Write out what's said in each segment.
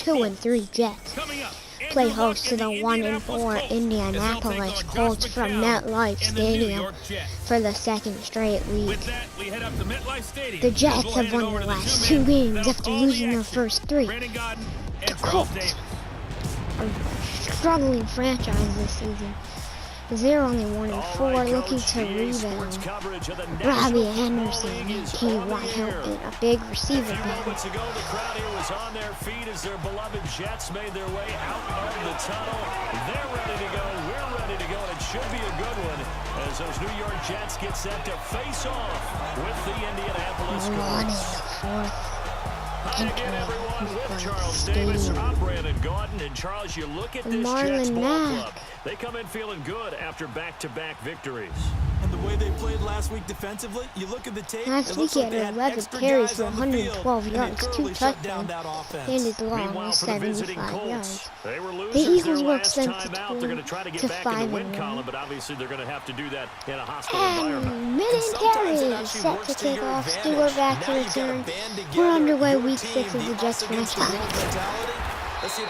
2-3 Jets play host to the 1-4 Indianapolis Colts from MetLife Stadium for the second straight week. The Jets have won their last 2 games after losing their first 3. The Colts are a struggling franchise this season. They're only 1-4, looking to rebound. Robbie Anderson and T.Y. Hilton, a big receiver battle. Moments ago, the crowd here was on their feet as their beloved Jets made their way out of the tunnel. They're ready to go. We're ready to go, and it should be a good one as those New York Jets get set to face off with the Indianapolis Colts. Hi again, everyone, with Charles Davis. I'm Brandon Gaudin, and Charles, you look at this Jets ball club. They come in feeling good after back-to-back victories. And the way they played last week defensively, you look at the tape. Last week he had 11 carries for 112 yards, 2 touchdowns, and his long was 75 yards. The Eagles were sent to 5-1. But obviously they're going to have to do that in a hostile environment. Military is set to kick off. Stewart back to return. We're underway week 6 of the Jets franchise.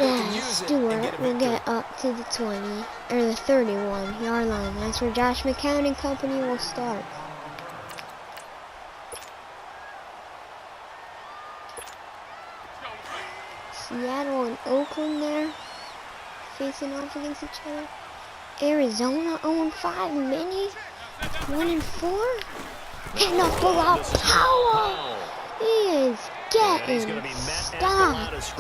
And Stewart will get up to the 20, or the 31-yard line. That's where Josh McCown and company will start. Seattle and Oakland there, facing off against each other. Arizona 0-5, Mini 1-4. And a full-out power. He is getting stopped. It's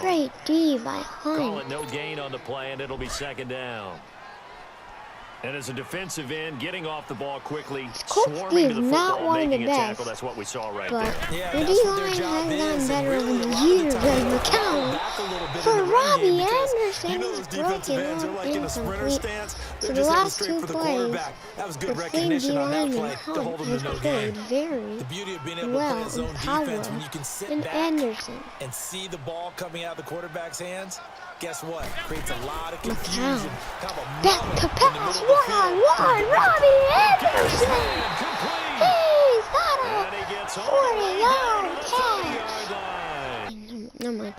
great D by Hunt. Call it no gain on the play, and it'll be second down. And as a defensive end, getting off the ball quickly, swarming to the football, making a tackle. That's what we saw right there. The D-line has gotten better over the years as McCown. For Robbie Anderson, he's broken up incomplete. So the last 2 plays, the same D-line and Hunt has played very well in Powell and Anderson. And see the ball coming out of the quarterback's hands. Guess what? Creates a lot of confusion. Back to pass, one-on-one, Robbie Anderson! He's got a 40-yard catch! Never mind.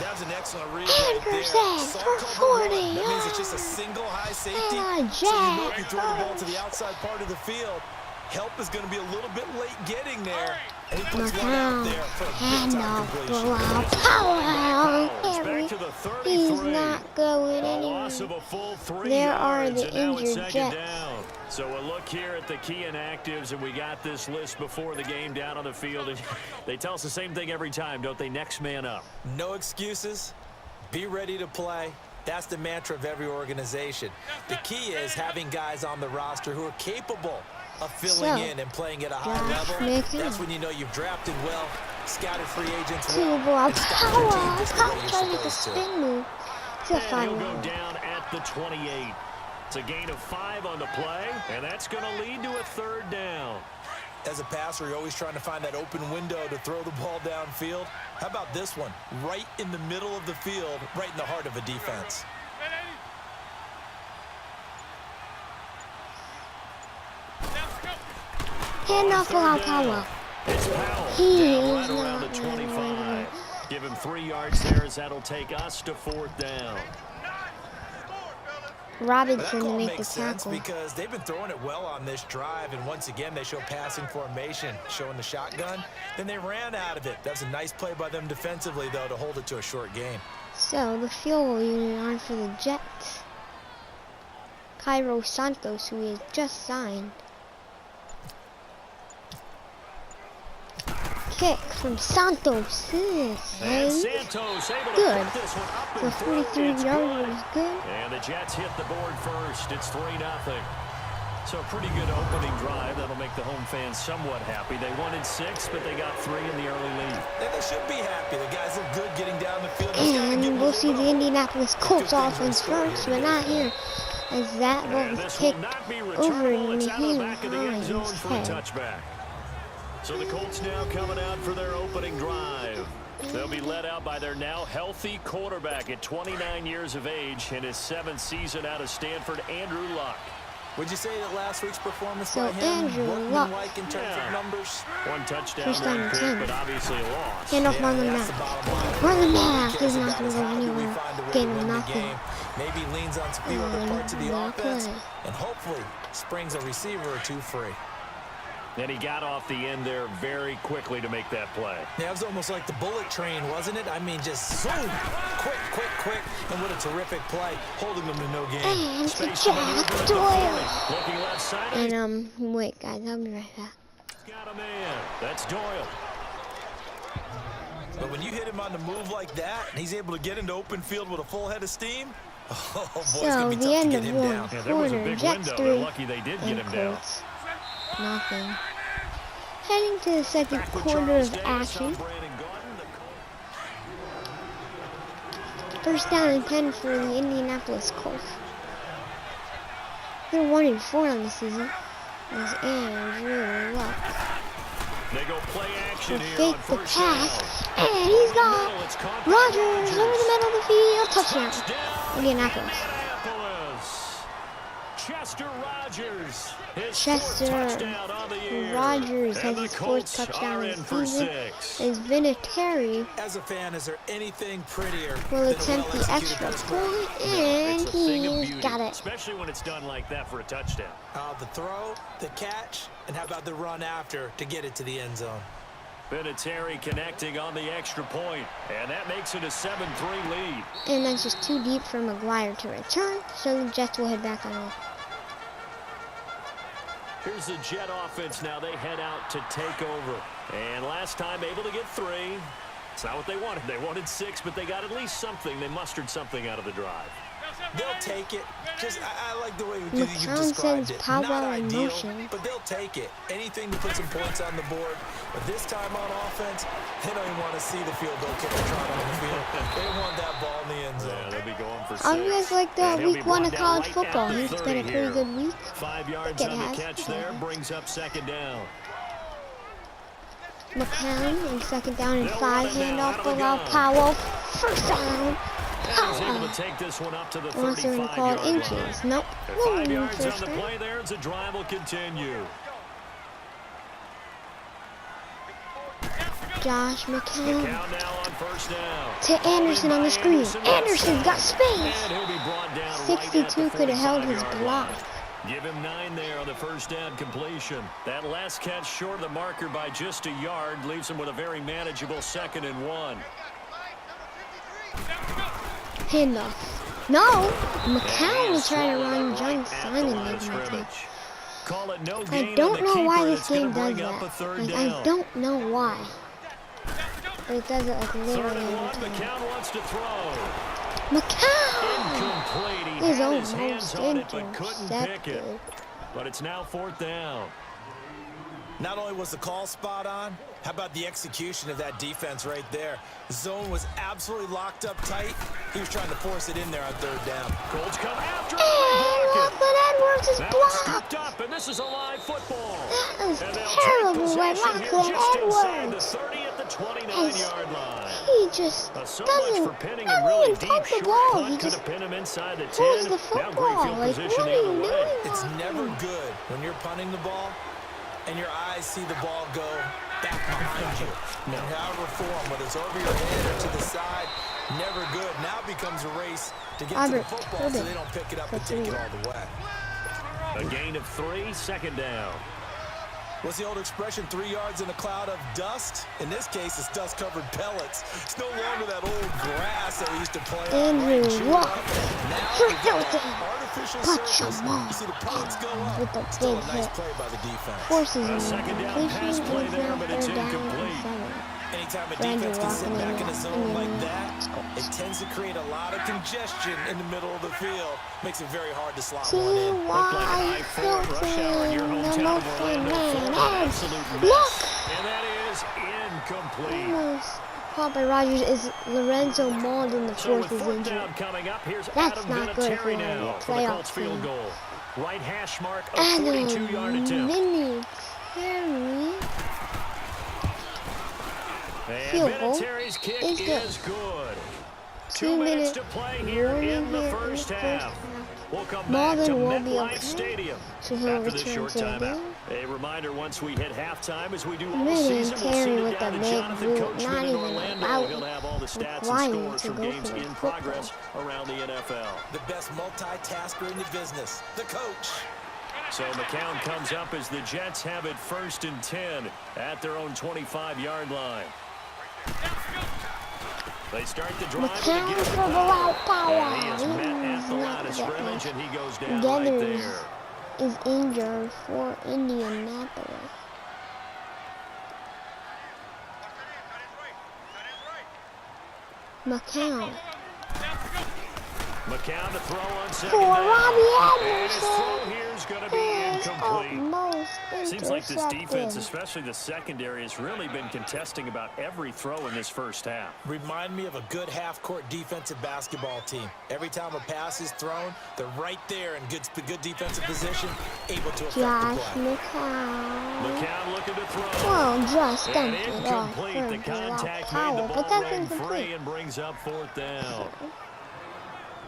That was an excellent read Anderson for 40 yards! That means it's just a single high safety. And a so you know if you throw the ball to the outside part of the field, help is going to be a little bit late getting there. And he puts one out there for a big-time completion. He's not going anywhere. There are the injured Jets. So a look here at the key inactives, and we got this list before the game down on the field. And they tell us the same thing every time, don't they? Next man up. No excuses. Be ready to play. That's the mantra of every organization. The key is having guys on the roster who are capable of filling in and playing at a high level. That's when you know you've drafted well, scouted free agents well, and stopped your team just the way you're supposed to. And he'll go down at the 28. It's a gain of 5 on the play, and that's going to lead to a 3rd down. As a passer, you're always trying to find that open window to throw the ball downfield. How about this one? Right in the middle of the field, right in the heart of a defense. And off without Powell. It's Powell. He is right around the 25. Give him 3 yards there as that'll take us to 4th down. Robinson to make the tackle. Because they've been throwing it well on this drive, and once again they show passing formation, showing the shotgun. Then they ran out of it. That's a nice play by them defensively, though, to hold it to a short game. So the field goal unit on for the Jets. Cairo Santos, who is just signed. Kick from Santos. And Santos able to good. put this one up The 43-yard was good. And the Jets hit the board first. It's 3-0. So a pretty good opening drive. That'll make the home fans somewhat happy. They wanted 6, but they got 3 in the early lead. And they should be happy. The guys look good getting down the field. And we'll see the Indianapolis Colts offense first, but not here. As that ball was kicked over in his head. So the Colts now coming out for their opening drive. They'll be led out by their now healthy quarterback at 29 years of age in his 7th season out of Stanford, Andrew Luck. Would you say that last week's performance So by him Andrew looked Luck. like in terms of numbers? One touchdown, First down one and pick, 10. but obviously a loss. Hand off Marlon that's the Mack. bottom line. Marlon All he Mack cares is not about going is to go how do we anywhere. find a way to Getting win the nothing. game. Maybe leans on some few other parts of the No offense, play. and hopefully springs a receiver or two free. And he got off the end there very quickly to make that play. Yeah, it was almost like the bullet train, wasn't it? I mean, just zoom, quick, and what a terrific play, holding them to no gain. And to Space Jack maneuver at the Doyle. 40. Looking left side. And wait guys, I'll be right back. Got a man. That's Doyle. But when you hit him on the move like that, and he's able to get into open field with a full head of steam, oh, boy, it's So going to be the tough to end get of him one down. Yeah, there was a quarter, big Jets window. 3 They're lucky they did get and him down. Colts nothing. Heading to the second quarter of action. First down and 10 for the Indianapolis Colts. They're 1-4 on the season. As Andrew Luck They go play action will here fake on the first pass, down. and he's got Middle, it's caught by Rodgers over the middle of the field, touchdown. Touchdown, Indianapolis. Indianapolis. Chester Rodgers. His Chester fourth touchdown on the year. Rodgers has And the his 4th Colts touchdown are of in the for season. 6. As Vinatieri As a fan, is there anything prettier will than attempt a the well-executed extra play? point, and It's a thing of he's beauty, got it. especially when it's done like that for a touchdown. The throw, the catch, and how about the run after to get it to the end zone? Vinatieri connecting on the extra point, and that makes it a 7-3 lead. And that's just too deep for McGuire to return, so the Jets will head back on off. Here's the Jet offense now. They head out to take over. And last time able to get 3. It's not what they wanted. They wanted 6, but they got at least something. They mustered something out of the drive. They'll take it. I like the way you McCown described sends it. Powell Not in ideal, motion. but they'll take it. Anything to put some points on the board. But this time on offense, they don't even want to see the field goal kicker trying on the field. They want that ball in the end zone. Yeah, they'll be going for 6. How do you guys like the And he'll week be 1 brought of down college right football? at the It's been a 30 pretty here. good week. 5 yards it on the has. catch there. Brings up 2nd down. McCown and 2nd down and They'll 5, run it now handoff out of the allow gun. Powell, 1st down. He's able to take this one up to the Unless they're going to call 35-yard inches. line. Nope. At No 5 yards on 1st the down. play there, as the drive will continue. Josh McCown Count now on 1st down. to Anderson on the screen. Anderson's got space. And he'll be brought down right at 62 the could have held his 45-yard block. line. Give him 9 there on the 1st down completion. That last catch short of the marker by just a yard leaves him with a very manageable 2nd and 1. Handoff. No, McCown was trying to run John Simon made my catch. Call it no I gain on don't the know keeper, why and this it's gonna game does bring up a that. 3rd Like, down. I don't know why. But it does it like 3rd literally and 1. every time. McCown wants to throw. McCown Incomplete. He is had his hands almost on it, but couldn't pick it. intercepted. But it's now 4th down. Not only was the call spot on, how about the execution of that defense right there? The zone was absolutely locked up tight. He was trying to force it in there on 3rd down. Colts come after him. And Lachlan Edwards is That one's blocked. scooped up, and this is a live football. That was And they'll terrible take by possession here Lachlan just inside the Edwards. 30 at the 29-yard line. He just So doesn't, much for pinning him doesn't really even deep. pump the Short ball. punt He could just have pinned him inside the 10. pulls the Now football. great field Like, position what the are other you way. doing? It's never good when you're punting the ball and your eyes see the ball go back behind you. And however form, whether it's over your head or to the side, never good. Now it becomes a race to get to the football so they don't pick it up and take it all the way. A gain of 3, 2nd down. What's the old expression, 3 yards in a cloud of dust? In this case, it's dust-covered pellets. It's no longer that old grass that we used to play on. Andrew Luck. Artificial Punch surface. him off. You see the pellets go up. With the Still big a nice hit. play by the defense. Forces A him. 2nd down pass play Completion there, is but now it's 3rd down and incomplete. 7. Anytime a Andrew defense can Luck sit and back in a then zone like Luck. that, it tends to create a lot of congestion in the middle of the field. Makes it very hard to slot T.Y. one in. Looked like an I-4 rush hour in your Hilton, the hometown of Muslim Orlando, Florida. man. Absolute And mess. look! And that is incomplete. Almost caught by Rodgers is Lorenzo Mauld in the So 4th with is 4th injured. down coming up, here's That's Adam not good for Vinatieri a now for the playoff Colts field team. goal. Right hash mark, a Adam 42-yard attempt. Vinatieri. And Field goal Vinatieri's kick is good. is good. 2 minutes to play here in the first half. We'll come back to MetLife Stadium after this short timeout. A reminder, once we hit halftime, as we do all season, we'll send it down to Jonathan Coachman in Orlando. He'll have all the stats and scores from games in progress around the NFL. The best multitasker in the business, the coach. So McCown comes up as the Jets have it 1st and 10 at their own 25-yard line. They start the drive with a give to power. And he is met at the line of scrimmage, and he goes down right there. Is injured for Indianapolis. McCown. McCown to throw on second For down. Robbie And his throw Anderson. here is going to be incomplete. Seems like this defense, intercepted. especially the secondary, has really been contesting about every throw in this first half. Remind me of a good half-court defensive basketball team. Every time a pass is thrown, they're right there in good defensive position, able to affect Josh the play. McCown. McCown looking to throw. Well, just And dumped it off incomplete. The for contact power, made the but ball that's run free incomplete. and brings up 4th down.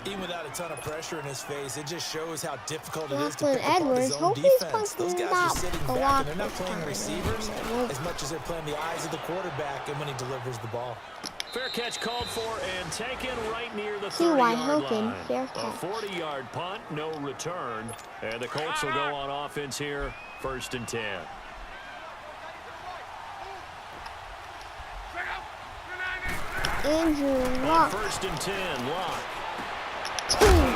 Even without a ton of pressure in his face, it just shows how difficult it is to Lachlan pick apart Edwards, his own hope he's defense. Those punching guys are about sitting a back, lot and they're not this playing time. receivers as much as they're playing the eyes of the quarterback and when he delivers the ball. Fair catch called for and taken right near the T.Y. 30-yard Hilton, line. fair A catch. 40-yard punt, no return. And the Colts will go on offense here, 1st and 10. Andrew On Luck. 1st and 10, Luck.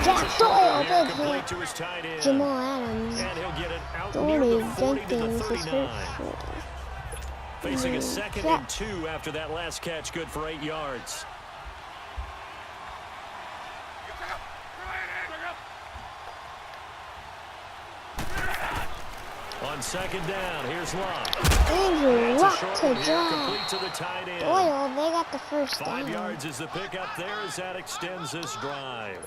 Jack Doyle, big Complete hit. to his tight end. Jamal Adams. And he'll get it out near the Jordan 40 to the Jenkins is 39. hurt. Facing a 2nd and 2 after that last catch, good for 8 yards. On 2nd down, here's Luck. Andrew That's a Luck short to one here, Jack complete to the tight end. Doyle, they got the first 5 down. yards is the pickup there as that extends this drive.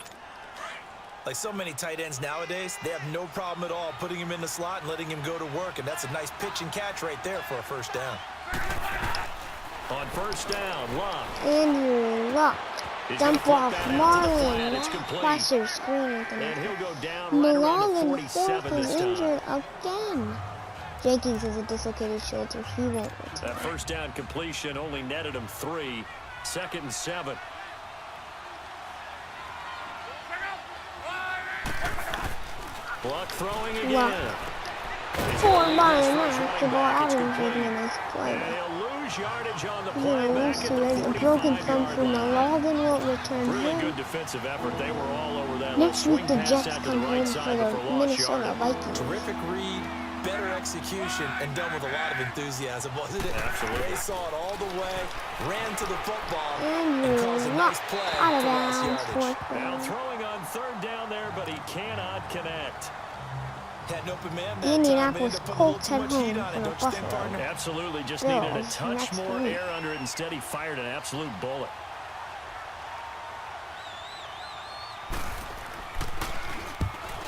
Like so many tight ends nowadays, they have no problem at all putting him in the slot and letting him go to work, and that's a nice pitch and catch right there for a 1st down. On 1st down, Luck. Andrew Luck. He's gonna Dump flip off that out to the flat. Marlon. It's complete. Cluster screen with And him. he'll go down right around the Malone 47 is this time. injured again. Jenkins has a dislocated shoulder. He won't return. That 1st down completion only netted him 3. 2nd and 7. Luck throwing again. Luck. For Marlon Mack, Jamal Adams making a nice play. And he'll lose yardage on the He's play gonna back lose at to the it. A broken thumb 45-yard from line. Malone won't return Really him. good defensive effort. They were all over that. Next swing week, the pass Jets out to come the home right for side, the but for lost Minnesota yardage. Vikings. Terrific read, better execution, and done with a lot of enthusiasm, wasn't it? Absolutely. They saw it all the way, ran to the football, and Andrew caused a Luck nice play out of for lost bounds. yardage. Now Fourth throwing on 3rd down there, but he cannot connect. Had an open man that Indianapolis time. Colts Put a at little too home much heat on for it, the don't you think, Buffalo. partner? Absolutely, just Bills needed a touch next more week. air under it. Instead, he fired an absolute bullet.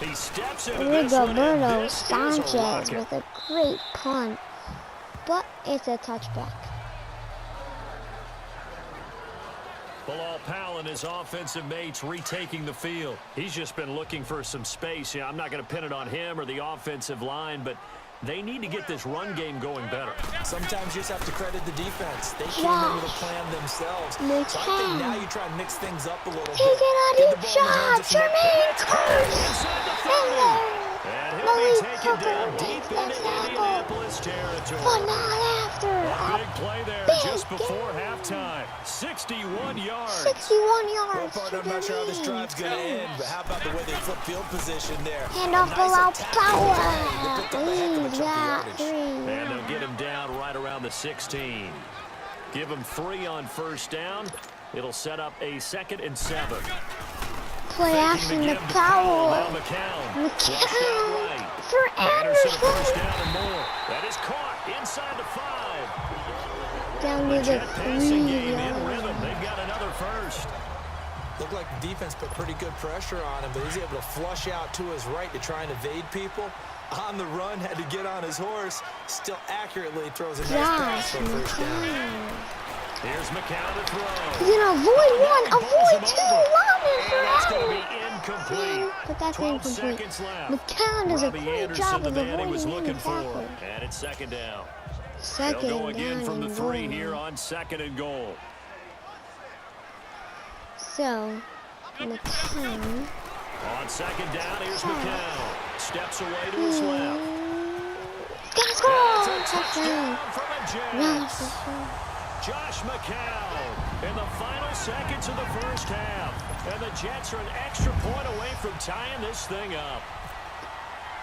He steps into this one, and Rigoberto this is a Sanchez rocket. with a great punt, but it's a touchback. Bilal Powell and his offensive mates retaking the field. He's just been looking for some space. Yeah, I'm not going to pin it on him or the offensive line, but they need to get this run game going better. Sometimes you just have to credit the defense. They came in with a plan themselves. So I think now you try and mix things up a little bit. Take it out Get the deep ball in the hands shot, of Jermaine Curse! Inside the 30. And there! And he'll Malik be taken Hooker down makes deep the into tackle. Indianapolis territory. But not after A a big play there big just before game. halftime. 61 yards. 61 Well, yards partner, to I'm not sure how this the drive's going to end, but how about the way they flip field position there? Hand A off nice Bilal attack Power. They picked up a heck of a He's chunk got of 3. yardage. And they'll get him down right around the 16. Give him 3 on 1st down. It'll set up a 2nd and 7. Play action to Now Powell. McCown. Flushed out McCown right. for Anderson a 1st Anderson. down and more. That is caught inside the 5. Down The to the Jet passing 3 game in yard. rhythm. They've got another 1st. Looked like the defense put pretty good pressure on him, but he's able to flush out to his right to try and evade people. On the run, had to get on his horse. Still accurately throws a nice pass Josh for a 1st down. McCown. Here's McCown to throw. He's gonna avoid one, avoid two, And that's Robin going to for be incomplete. but that's 12 incomplete. seconds left. McCown does a Robbie great Anderson, job the of man he avoiding was him looking for. tackle. And it's second down. Second They'll go again down from the and 3 goal. here on 2nd and goal. So, McCown. On 2nd down, here's McCown. Steps away to his left. Got score! That's a touchdown for the Jets. Touchdown. Josh McCown in the final seconds of the first half. And the Jets are an extra point away from tying this thing up.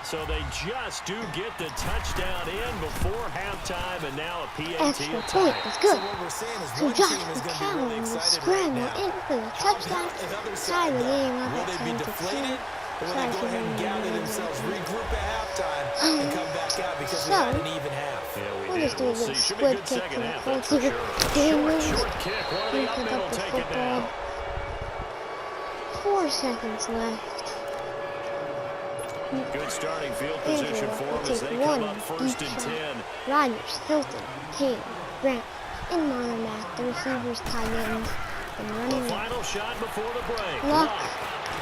So they just do get the touchdown in before halftime, and now a PAT Extra tie. point is good. So what we're saying is So one Josh team is going to be McCown really will excited right scramble now. in for the touchdown. If others Tie the game up will at they be 10-10. deflated, or will they go ahead and gather themselves, regroup at halftime, and come back out because we had an even half? Yeah, We'll we just did. do a We'll little see. Should be a split good kick second to the half, Colts. that's for sure. Short kick. One of the Pick up up middle, the take it football. down. 4 seconds left. Good starting field position for them as they come up 1st and 10. Rodgers, Hilton, King, Grant, and Monarch, the receivers, tight ends, and The running back. final shot before the break. Luck.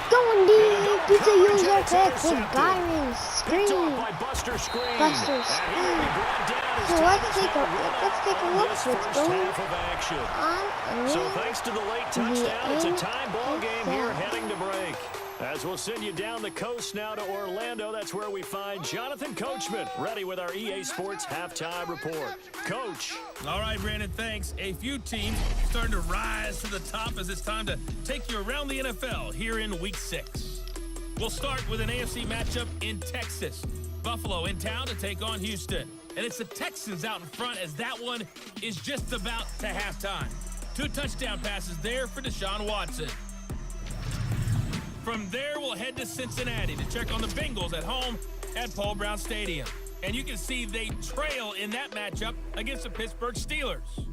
Going deep. It's a user pick with Byron Picked Screen. off by Buster Screen. Buster And he'll be brought down as So time let's is take a now look this what's first going half of action. on. So thanks to the late touchdown, it's a tie ball game here touchdown. heading to break. As we'll send you down the coast now to Orlando, that's where we find Jonathan Coachman, ready with our EA Sports halftime report. Coach. All right, Brandon, thanks. A few teams starting to rise to the top as it's time to take you around the NFL here in Week 6. We'll start with an AFC matchup in Texas. Buffalo in town to take on Houston. And it's the Texans out in front as that one is just about to halftime. 2 touchdown passes there for Deshaun Watson. From there, we'll head to Cincinnati to check on the Bengals at home at Paul Brown Stadium. And you can see they trail in that matchup against the Pittsburgh Steelers.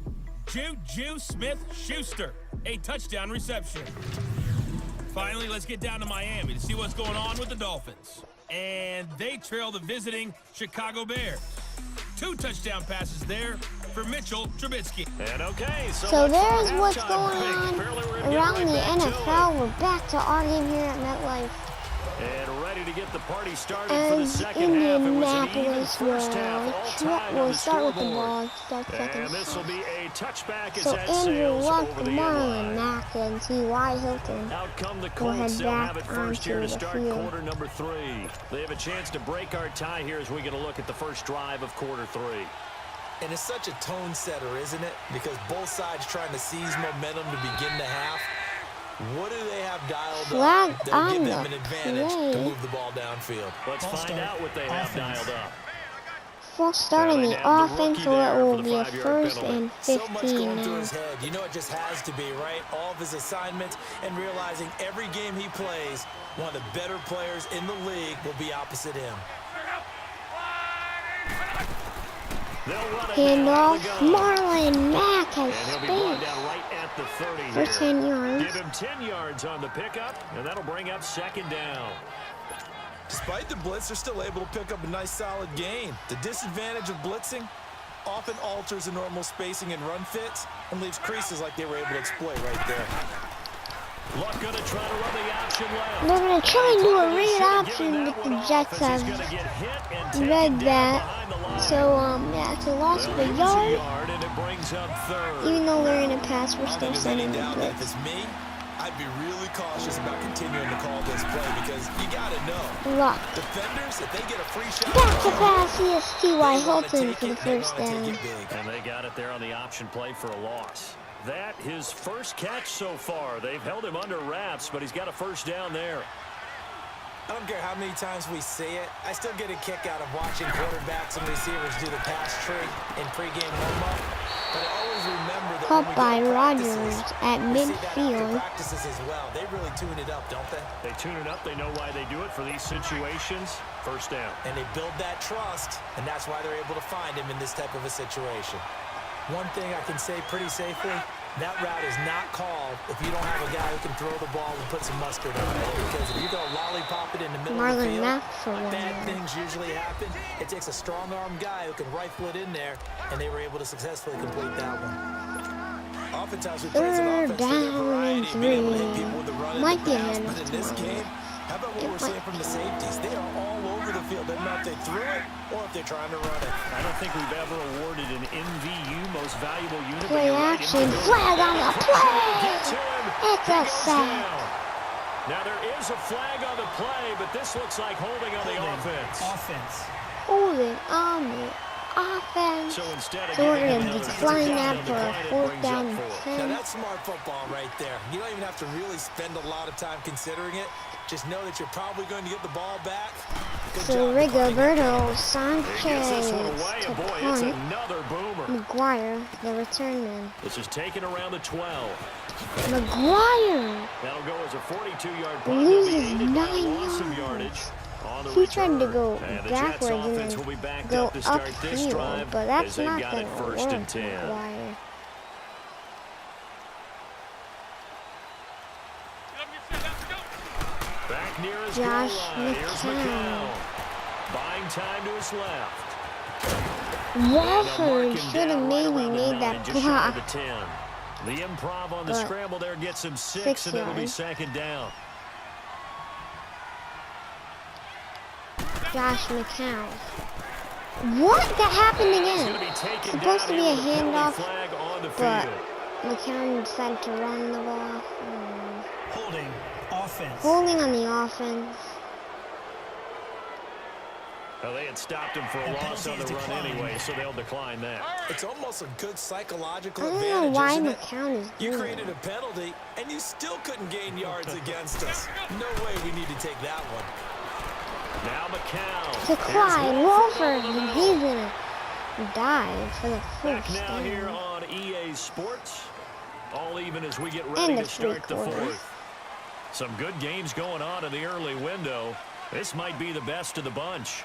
Juju Smith-Schuster, a touchdown reception. Finally, let's get down to Miami to see what's going on with the Dolphins. And they trail the visiting Chicago Bears. 2 touchdown passes there for Mitchell Trubisky. And okay, So there's for what's halftime going break. on Apparently we're gonna get around right the back to NFL. it. We're back to our game here at MetLife. And ready to get the party started for the And second half. It was an even Indianapolis first half, all tied on will the start with the scoreboard. ball. Start second And this will half. be a touchback as So that Andrew sails Luck, over the Marlon end line. Mack, and T.Y. Hilton. Out come the We'll head Colts. They'll back have it first here to onto the start field. quarter number 3. They have a chance to break our tie here as we get a look at the first drive of quarter 3. And it's such a tone setter, isn't it? Because both sides trying to seize momentum to begin the half. What do they have dialed Flag up that'll on give them the an advantage to play. move the ball downfield? Let's find out what they have dialed up. Full start on Now the they have the offense, rookie so there it will for the be a 5-yard first penalty. and So much 15 going through now. his head. You know, it just has to be, right? All of his assignments and realizing every game he plays, one of the better players in the league will be opposite him. Handoff, Marlon Mack has And he'll be brought space down right at the 30 for here. 10 yards. Give him 10 yards on the pickup, and that'll bring up second down. Despite the blitz, they're still able to pick up a nice, solid gain. The disadvantage of blitzing often alters the normal spacing and run fits and leaves creases like they were able to exploit right there. Luck going to try to run the option left. They're going to try and do a They read should have option, given but that the one off Jets as he's have gonna get hit and taken read down that. behind the line. So, yeah, it's a loss of They'll a lose yard. yard, and it brings up third. Even though they're in a pass, we're I don't still think there's any sending the doubt that if blitz. it's me, I'd be really cautious about continuing to call this play because you got to know. Luck. Defenders, if they get a free shot, Back to pass, yes, T.Y. they wanna Hilton take for the it, they first wanna down. take it big. And they got it there on the option play for a loss. That his first catch so far. They've held him under wraps, but he's got a first down there. I don't care how many times we see it. I still get a kick out of watching quarterbacks and receivers do the pass tree in pregame warm-up. But I always remember that Caught when we by go to Rodgers practices, at we see that after midfield. practices as well. They really tune it up, don't they? They tune it up. They know why they do it for these situations. First down. And they build that trust, and that's why they're able to find him in this type of a situation. One thing I can say pretty safely, that route is not called if you don't have a guy who can throw the ball and put some mustard on it. Because if you go lollipop it in the middle of the Marlon field, Mack for bad 1 yard. things usually happen. It takes a strong-arm guy who can rifle it in there, and they were able to successfully complete that one. oftentimes we praise an offense for their variety, being able to hit people with the run Might and be the a pass, hand but in this game, how about what we're seeing from the safeties? They are all over the field. Doesn't matter if they threw it or if they're trying to run it. I don't think we've ever awarded an MVU, most valuable unit. Play action, flag on the play! It's a sack. Now there is a flag on the play, but this looks like holding on the offense. Holding on the offense. So instead of we're going to be flying that for a 4th down and 10. Now that's smart football right there. You don't even have to really spend a lot of time considering it. Just know that you're probably going to get the ball back. So Rigoberto Sanchez to Boy, punt. another boomer. McGuire, the return man. This is taken around the 12. McGuire That'll go as a 42-yard punt. loses 9 yards. He tried to go backwards and then go upfield, but that's not going to work, McGuire. Back near his Josh goal line. Here's McCown. Buying time to his left. Walford should have maybe made that block. The improv on the But scramble there gets him 6 and it'll be 2nd down. Josh McCown. What? That happened again. Supposed to be a handoff, but McCown decided to run the ball. Holding offense. Holding on the offense. Well, they had stopped him for a loss on the run anyway, so they'll decline that. It's almost a good psychological I don't know advantage, why isn't it? McCown is You doing created it. a penalty, and you still couldn't gain yards against us. No way we need to take that one. Now McCown. To Clyde Wolford, he's gonna die for the Back first now here down. on EA Sports. All even as we get And ready the to start the 3/4. 4th. Some good games going on in the early window. This might be the best of the bunch.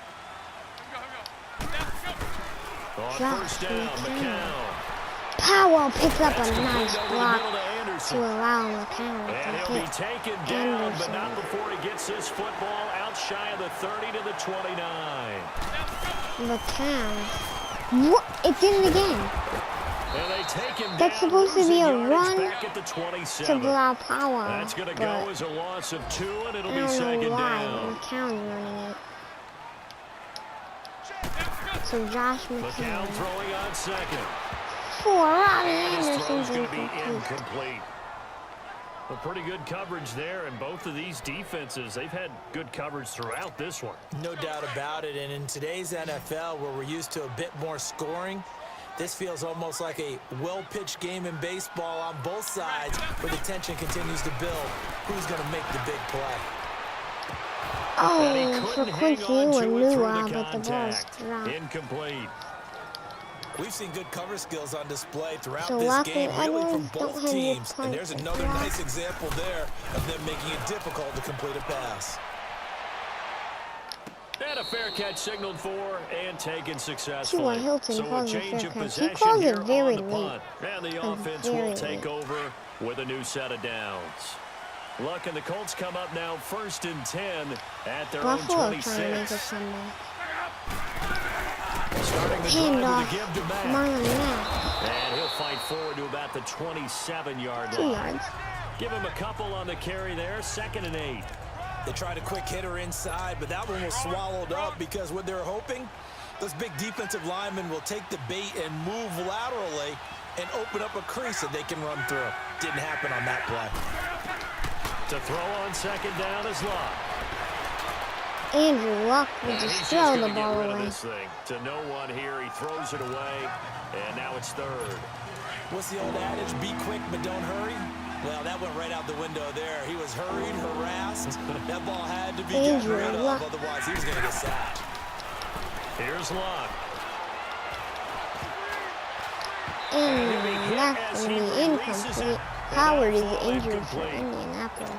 On first down, McCown. Powell picks up a nice Over the block middle to Anderson. to allow McCown And to he'll be hit taken down, but Anderson. not before he gets his football out shy of the 30 to the 29. McCown. What? It did it again. And they take him That's down, supposed to be losing a yardage run back at the to 27. allow Powell. That's going to go But as a loss of 2, and it'll I be don't 2nd know why down. McCown's running it. So Josh McCown McCown. throwing on 2nd. For Robbie His Anderson's throw's going to be incomplete. incomplete. A pretty good coverage there, and both of these defenses, they've had good coverage throughout this one. No doubt about it. And in today's NFL, where we're used to a bit more scoring, this feels almost like a well-pitched game in baseball on both sides, where the tension continues to build. Who's going to make the big play? Oh, for Quincy Uwanua, but the ball's contact. dropped. Incomplete. We've seen good cover skills on display throughout So this Lockett game, really from Edwards don't both have any teams. And punt there's to another drop. nice example there of them making it difficult to complete a pass. And a fair catch signaled for and taken T.Y. successfully. Hilton So a calls it change fair of catch. He possession calls here it very on the late. punt. And the Like, offense very will take late. over with a new set of downs. Luck and the Colts come up now 1st and 10 at their Buffalo own trying to make a 26. comeback. Starting the drive Handoff. with a give to Mack. Marlon Mack. And he'll fight forward to about the 27-yard 2 line. yards. Give him a couple on the carry there. 2nd and 8. They tried a quick hitter inside, but that one was swallowed up because what they're hoping, those big defensive linemen will take the bait and move laterally and open up a crease that they can run through. Didn't happen on that play. To throw on 2nd down is Luck. Andrew Luck will And just he's throw the gonna get ball rid of away. this thing. To no one here. He throws it away, and now it's 3rd. What's the old adage? Be quick, but don't hurry. Well, that went right out the window there. He was hurried, harassed. That ball had to be gotten rid of, Luck. otherwise he was going to get sacked. Here's Luck. And that's going to be incomplete. Howard is injured for Indianapolis.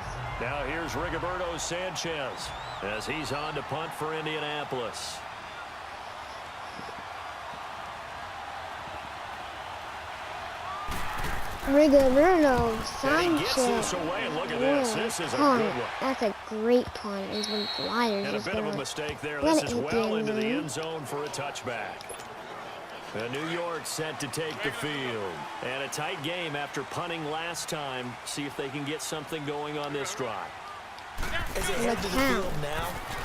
Now here's Rigoberto Sanchez as he's on to punt for Indianapolis. Rigoberto And he gets Sanchez. this away. Look at this. This is a Punt. good one. That's a great punt. It's been Flyers And a just bit of a gonna mistake there. let This it is hit the well end into the zone. end zone for a touchback. New York set to take the field. And a tight game after punting last time. See if they can get something going on this drive. McCown,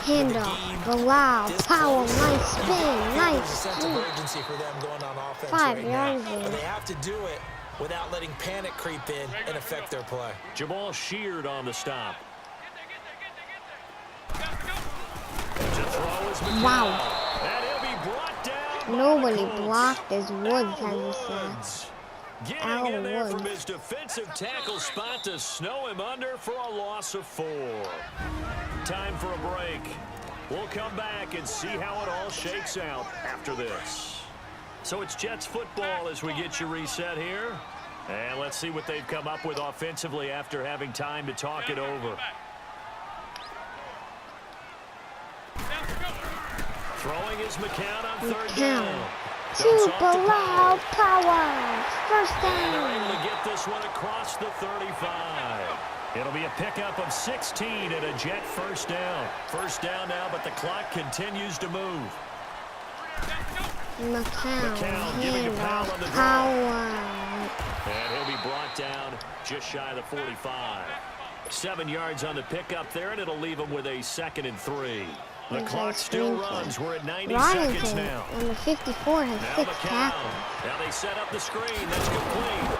handoff, Bilal, power, nice spin, nice urgency for them going on offense 5 right yards now. But they have to do it without letting panic creep in and affect their play. Jamal Sheard on the stop. Wow. And he'll be brought down. Nobody blocked as Woods has said. Getting in there from his defensive tackle spot to snow him under for a loss of 4. Time for a break. We'll come back and see how it all shakes out after this. So it's Jets football as we get you reset here. And let's see what they've come up with offensively after having time to talk it over. Throwing is McCown on third down. Super loud power. First And they're down. able to get this one across the 35. It'll be a pickup of 16 and a Jet first down. First down now, but the clock continues to move. McCown, giving a foul on the power. And he'll be brought down just shy of the 45. 7 yards on the pickup there, and it'll leave him with a 2nd and 3. The clock still runs. We're at 90 seconds now. Number 54 has Now 6 McCown. tackles. Now they set up the screen. That's complete.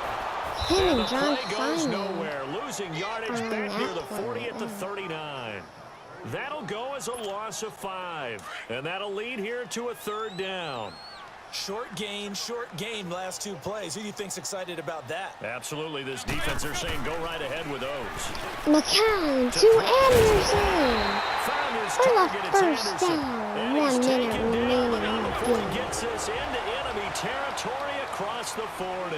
Him and The John play goes Simon. nowhere. Losing yardage Are back near the that 40 at the one. 39. That'll go as a loss of 5. And that'll lead here to a 3rd down. Short gain, last 2 plays. Who do you think's excited about that? Absolutely. This defense, they're saying go right ahead with those. McCown to Anderson. Found his For the target, it's first Anderson. down. And 1 he's minute taken down, remaining but in not the before he game. gets this into enemy territory across the 40.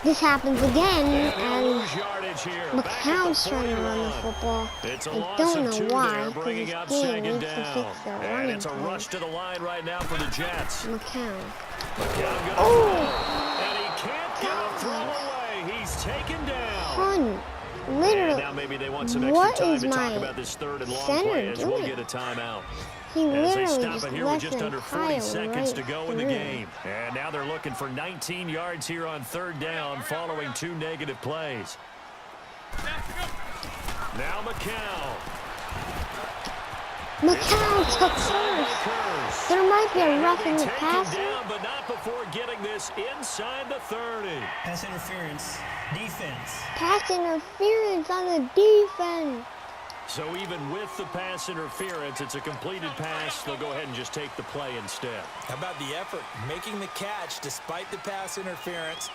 This happens again, And he'll and lose yardage here. McCown's Back at trying the to run the 40 football. It's a I loss don't of 2 know why, there, because bringing this up game 2nd needs to down. fix their And running it's a play. rush to the line right now for the Jets. McCown. McCown gonna Oh! throw, and he can't get a throw away. He's taken down. Fun. And Literally, now maybe they want some what extra time is to talk my about this 3rd and long center play as we'll doing? get a timeout. he As they literally stop just it here with let just them under 40 pile seconds to right go in the through. game. And now they're looking for 19 yards here on 3rd down following 2 negative plays. Now McCown. McCown took first. There might be a roughing the passer. Down, but not before getting this inside the 30. Pass interference. Defense. Pass interference on the defense. So even with the pass interference, it's a completed pass. They'll go ahead and just take the play instead. How about the effort? Making the catch despite the pass interference.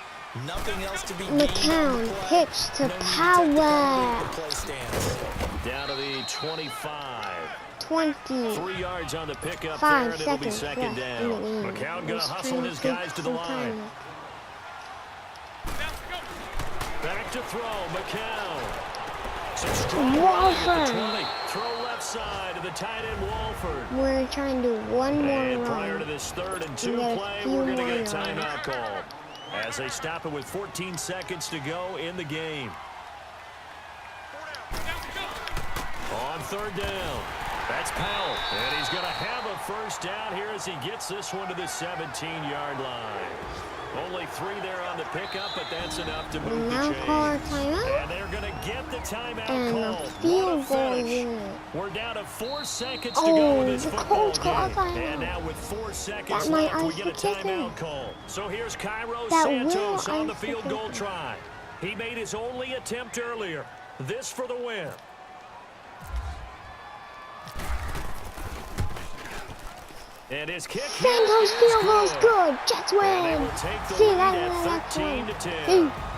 Nothing else to be gained on McCown the play. pitch to No need take the power. penalty. The play stands. Down to the 25. 20. 3 yards on the pickup 5 there, and it'll be seconds 2nd left in the down. game. McCown going He's to hustle trying his to guys to the take line. some time. Back to throw, McCown. Some strong running Walford. at the 20. Throw left side to the tight end Walford. We're trying to do one more And prior to run. this 3rd and 2 We got a play, few we're going to more get a yards. timeout called as they stop it with 14 seconds to go in the game. On 3rd down, that's Powell, and he's going to have a first down here as he gets this one to the 17-yard line. Only 3 there on the pickup, but that's enough to move Now the call our chains. timeout. And they're going to get the timeout And a called. field What a goal finish. unit. We're down to 4 seconds to go in this the football Colts call a game. timeout. And now with 4 seconds That might left, we ice get a the kicker. timeout call. So here's Cairo That Santos will on the ice the field goal kicker. try. He made his only attempt earlier. This for the win. And his kick here Santos is field goal's good. good. Jets And they win. will take the See lead that at in the next 13 one. to 10. See.